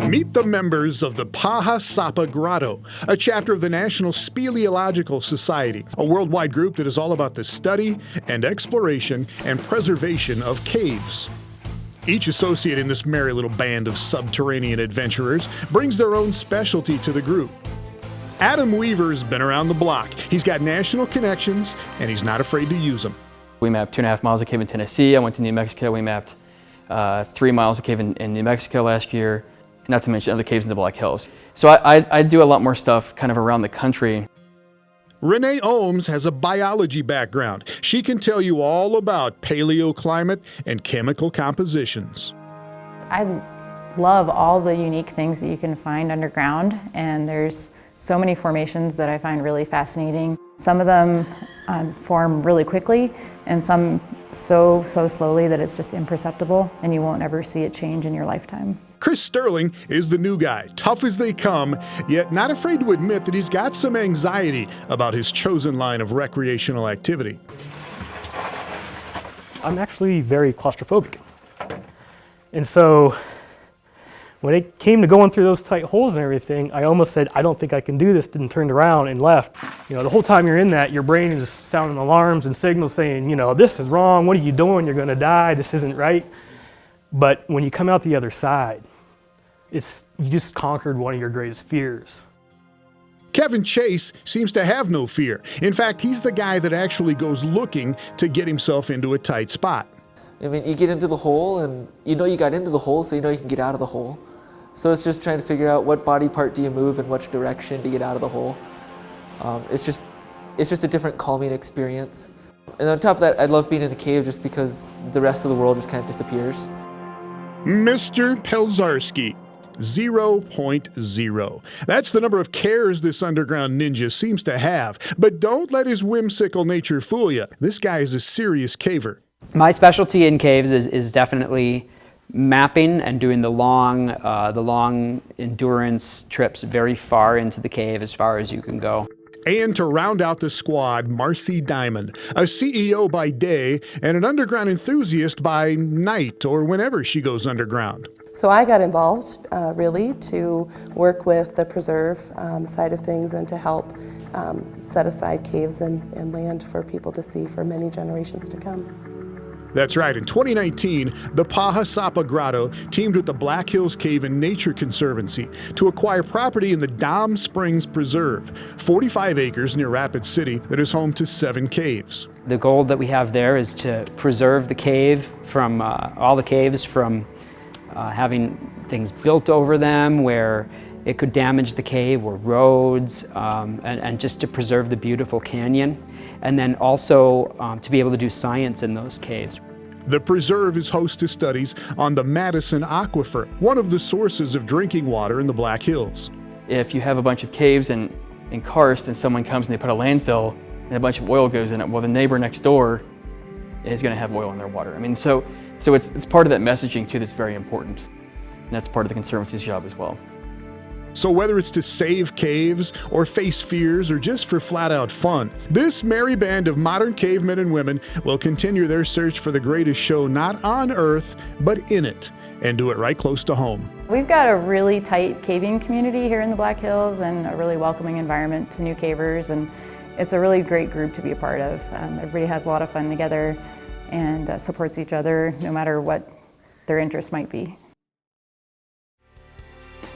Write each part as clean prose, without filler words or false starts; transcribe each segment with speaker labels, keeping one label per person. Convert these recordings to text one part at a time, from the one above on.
Speaker 1: Meet the members of the Paha Sapa Grotto, a chapter of the National Speleological Society, a worldwide group that is all about the study and exploration and preservation of caves. Each associate in this merry little band of subterranean adventurers brings their own specialty to the group. Adam Weaver's been around the block. He's got national connections, and he's not afraid to use them.
Speaker 2: We mapped 2.5 miles of cave in Tennessee. I went to New Mexico. We mapped 3 miles of cave in New Mexico last year, not to mention other caves in the Black Hills. So I do a lot more stuff kind of around the country.
Speaker 1: RENE OHMS has a biology background. She can tell you all about paleoclimate and chemical compositions.
Speaker 3: I love all the unique things that you can find underground, and there's so many formations that I find really fascinating. Some of them form really quickly, and some so slowly that it's just imperceptible, and you won't ever see it change in your lifetime.
Speaker 1: Chris Sterling is the new guy, tough as they come, yet not afraid to admit that he's got some anxiety about his chosen line of recreational activity.
Speaker 4: I'm actually very claustrophobic. And so when it came to going through those tight holes and everything, I almost said, I don't think I can do this, and turned around and left. You know, the whole time you're in that, your brain is just sounding alarms and signals saying, you know, this is wrong, what are you doing, you're gonna die, this isn't right. But when you come out the other side, you just conquered one of your greatest fears.
Speaker 1: Kevin Chase seems to have no fear. In fact, he's the guy that actually goes looking to get himself into a tight spot.
Speaker 5: I mean, you get into the hole and you know you got into the hole, so you know you can get out of the hole. So it's just trying to figure out what body part do you move in which direction to get out of the hole. It's just a different calming experience. And on top of that, I love being in the cave just because the rest of the world just kind of disappears.
Speaker 1: Mr. Pelzarski, 0.0. That's the number of cares this underground ninja seems to have. But don't let his whimsical nature fool you. This guy is a serious caver.
Speaker 2: My specialty in caves is definitely mapping and doing the long endurance trips very far into the cave, as far as you can go.
Speaker 1: And to round out the squad, MARCY DIMOND, a CEO by day and an underground enthusiast by night or whenever she goes underground.
Speaker 6: So I got involved really to work with the preserve side of things and to help set aside caves and land for people to see for many generations to come.
Speaker 1: That's right. In 2019, the Paha Sapa Grotto teamed with the Black Hills Cave and Nature Conservancy to acquire property in the Dom Springs Preserve, 45 acres near Rapid City that is home to 7 caves.
Speaker 2: The goal that we have there is to preserve the cave from all the caves from having things built over them where it could damage the cave, or roads, and just to preserve the beautiful canyon. And then also to be able to do science in those caves.
Speaker 1: The preserve is host to studies on the Madison Aquifer, one of the sources of drinking water in the Black Hills.
Speaker 2: If you have a bunch of caves in karst and someone comes and they put a landfill and a bunch of oil goes in it, well, the neighbor next door is going to have oil in their water. I mean, so it's part of that messaging too that's very important. And that's part of the Conservancy's job as well.
Speaker 1: So whether it's to save caves, or face fears, or just for flat-out fun, this merry band of modern cavemen and women will continue their search for the greatest show not on Earth, but in it, and do it right close to home.
Speaker 3: We've got a really tight caving community here in the Black Hills and a really welcoming environment to new cavers, and it's a really great group to be a part of. Everybody has a lot of fun together and supports each other no matter what their interest might be.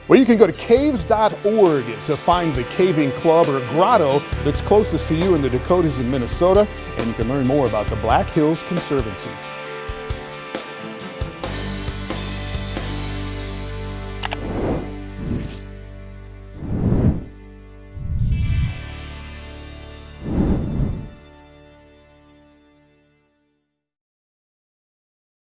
Speaker 1: Well, you can go to caves.org to find the caving club or grotto that's closest to you in the Dakotas and Minnesota, and you can learn more about the Black Hills Conservancy.